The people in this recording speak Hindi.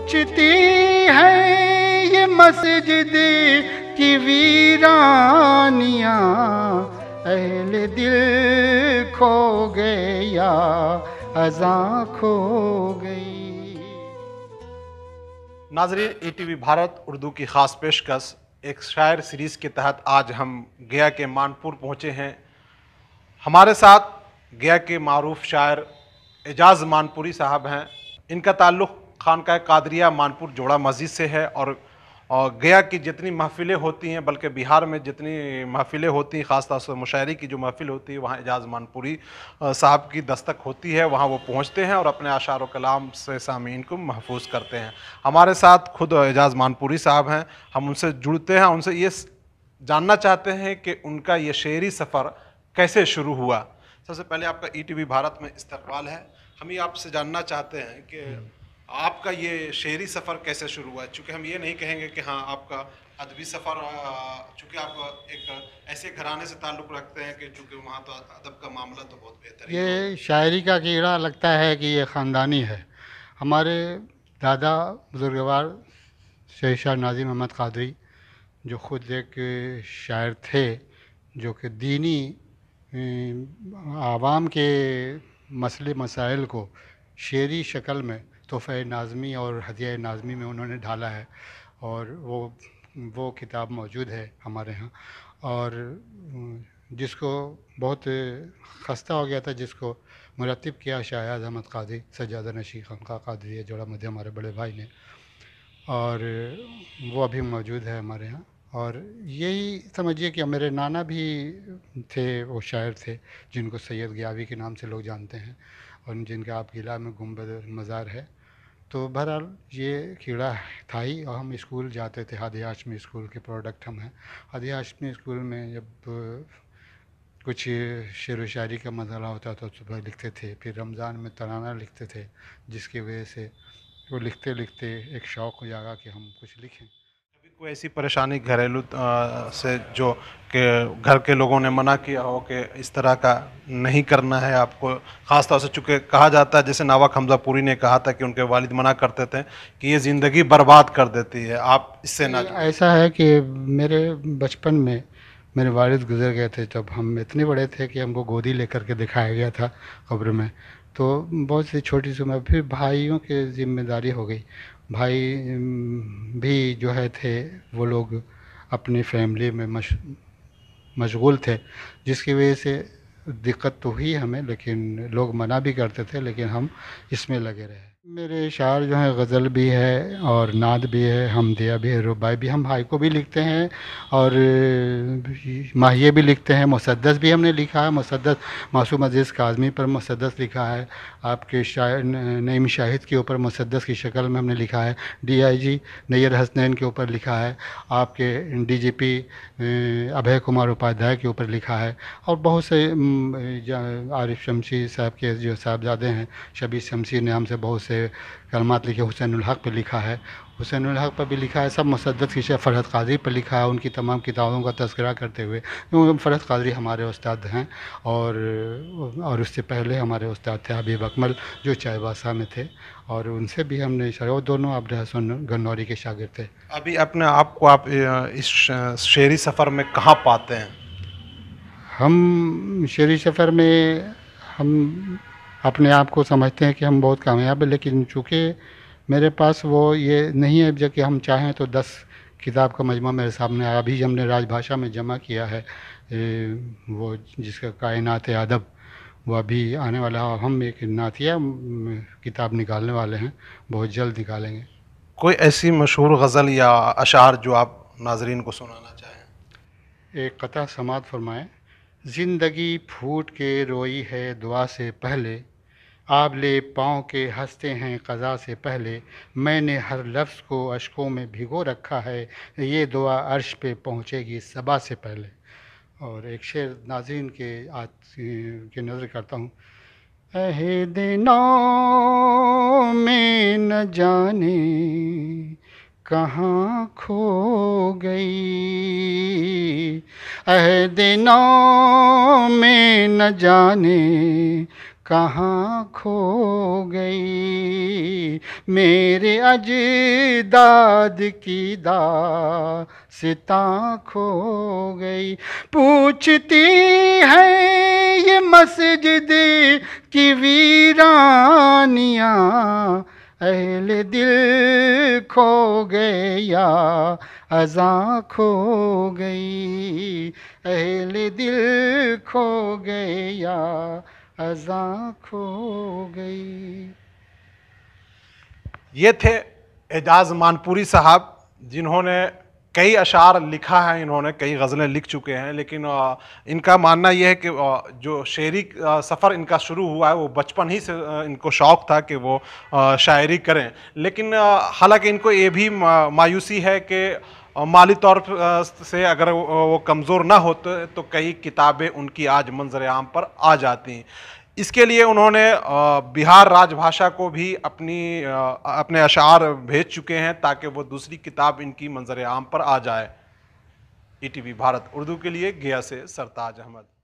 सोचती है ये मस्जिद की वीरानियाँ, अहले दिल खो गए या अज़ां खो गई। नाज़रीन, ईटीवी भारत उर्दू की ख़ास पेशकश एक शायर सीरीज़ के तहत आज हम गया के मानपुर पहुँचे हैं। हमारे साथ गया के मारूफ शायर एजाज मानपुरी साहब हैं। इनका ताल्लुक़ खानकाह कादरिया मानपुर जोड़ा मस्जिद से है और गया की जितनी महफ़िलें होती हैं, बल्कि बिहार में जितनी महफ़िलें होती हैं, ख़ास तौर से मुशायरे की जो महफ़िल होती है, वहाँ एजाज मानपुरी साहब की दस्तक होती है। वहाँ वो पहुँचते हैं और अपने अशार व कलाम से सामीन को महफूज करते हैं। हमारे साथ खुद एजाज मानपुरी साहब हैं। हम उनसे जुड़ते हैं, उनसे ये जानना चाहते हैं कि उनका ये शेरी सफ़र कैसे शुरू हुआ। सबसे पहले आपका ईटीवी भारत में इस्तकबाल है। हम ये आपसे जानना चाहते हैं कि आपका ये शेरी सफ़र कैसे शुरू हुआ। चूँकि हम ये नहीं कहेंगे कि हाँ आपका अदबी सफ़र, चूँकि आप एक ऐसे घराने से ताल्लुक़ रखते हैं कि चूँकि वहाँ तो अदब का मामला तो बहुत बेहतर है। ये शायरी का कीड़ा लगता है कि ये ख़ानदानी है। हमारे दादा बुजुर्गवार शहंशाह नाज़िम अहमद क़ादरी जो ख़ुद एक शायर थे, जो कि दीनी आवाम के मसले मसाइल को शेरी शक्ल में तोहफ़े नाज़मी और हदिया नाज़मी में उन्होंने ढाला है, और वो किताब मौजूद है हमारे यहाँ। और जिसको बहुत खस्ता हो गया था, जिसको मुरत्तिब किया शाह अहमद क़ादी सज्जादा नशी खानकाह कादरिया जोड़ा मध्य हमारे बड़े भाई ने, और वो अभी मौजूद है हमारे यहाँ। और यही समझिए कि मेरे नाना भी थे, वो शायर थे जिनको सैयद गियावी के नाम से लोग जानते हैं, और जिनका आप किला में गुंबद मज़ार है। तो बहरहाल ये कीड़ा था ही। और हम स्कूल जाते थे, हादिया हाशमी स्कूल के प्रोडक्ट हम हैं। हादिया हाशमी स्कूल में जब कुछ शेर व शायरी का मसला होता तो सुबह लिखते थे, फिर रमज़ान में तराना लिखते थे, जिसकी वजह से वो लिखते लिखते एक शौक़ जागा कि हम कुछ लिखें। कभी कोई ऐसी परेशानी घरेलू से जो कि घर के लोगों ने मना किया हो कि इस तरह का नहीं करना है आपको, ख़ास तौर से चूँकि कहा जाता है, जैसे नवाब हमज़ा पूरी ने कहा था कि उनके वालिद मना करते थे कि ये ज़िंदगी बर्बाद कर देती है, आप इससे ना जुड़ें। ऐसा है कि मेरे बचपन में मेरे वालिद गुज़र गए थे, जब हम इतने बड़े थे कि हमको गोदी लेकर के दिखाया गया था कब्र में। तो बहुत सी छोटी सी उम्र, फिर भाइयों की ज़िम्मेदारी हो गई। भाई भी जो है थे, वो लोग अपनी फैमिली में मशगूल थे, जिसकी वजह से दिक्कत तो हुई हमें, लेकिन लोग मना भी करते थे, लेकिन हम इसमें लगे रहे। मेरे शायर जो हैं गज़ल भी है और नात भी है, हमदिया भी है, रुबाई भी। हम भाई को भी लिखते हैं और माहिए भी लिखते हैं। मुसद्दस भी हमने लिखा है, मुसद्दस मासूम अज़ीज़ काज़मी पर मुसद्दस लिखा है। आपके शायर नईम शाहिद के ऊपर मुसद्दस की शक्ल में हमने लिखा है। DIG नैयर हसनैन के ऊपर लिखा है। आपके DGP अभय कुमार उपाध्याय के ऊपर लिखा है। और बहुत से आरिफ शमशी साहब के जो साहबजादे हैं, शबीर शमशी ने हमसे बहुत से कलमात लिखे। हुसैनुल हक पर लिखा है, हुसैनुल हक पर भी लिखा है। सब मुसद्दस की शेख फ़रहत क़ादरी पर लिखा है, उनकी तमाम किताबों का तज़किरा करते हुए। क्योंकि फ़रहत क़ादरी हमारे उस्ताद हैं, और उससे पहले हमारे उस्ताद थे हबीब अकमल जो चाईबासा में थे, और उनसे भी हमने वो दोनों अब्दुल हसन गन्नौरी के शागिर्द थे। अभी अपने आप को आप इस शेरी सफ़र में कहाँ पाते हैं? हम शेरी सफ़र में हम अपने आप को समझते हैं कि हम बहुत कामयाब हैं, लेकिन चूँकि मेरे पास वो ये नहीं है जो कि हम चाहें तो 10 किताब का मजमू मेरे सामने आया। अभी हमने राजभाषा में जमा किया है वो जिसका कायनात अदब, वो अभी आने वाला है। हम एक नातिया किताब निकालने वाले हैं, बहुत जल्द निकालेंगे। कोई ऐसी मशहूर गज़ल या अशार जो आप नाज़रीन को सुनाना चाहें? एक कता समात फरमाएँ। ज़िंदगी फूट के रोई है दुआ से पहले, आबले पाँव के हंसते हैं क़ज़ा से पहले। मैंने हर लफ्ज़ को अश्कों में भिगो रखा है, ये दुआ अर्श पे पहुँचेगी सबा से पहले। और एक शेर नाज़रीन के नज़र करता हूँ। अहद नौ में न जाने कहाँ खो गई, अहद नौ में न जाने कहाँ खो गई। मेरे अजदाद की दास्तां खो गई। पूछती है ये मस्जिद की वीरानियाँ, अहले दिल खो गए या अज़ां खो गई, अहले दिल खो गए या अज़ां खो गई। ये थे एजाज मानपुरी साहब, जिन्होंने कई अशार लिखा है, इन्होंने कई गज़लें लिख चुके हैं। लेकिन इनका मानना यह है कि जो शेरी सफ़र इनका शुरू हुआ है वो बचपन ही से इनको शौक़ था कि वो शायरी करें। लेकिन हालांकि इनको ये भी मायूसी है कि माली तौर से अगर वो कमज़ोर ना होते तो कई किताबें उनकी आज मंजर आम पर आ जाती। इसके लिए उन्होंने बिहार राजभाषा को भी अपने अशार भेज चुके हैं ताकि वो दूसरी किताब इनकी मंजर आम पर आ जाए। ईटीवी भारत उर्दू के लिए गया से सरताज अहमद।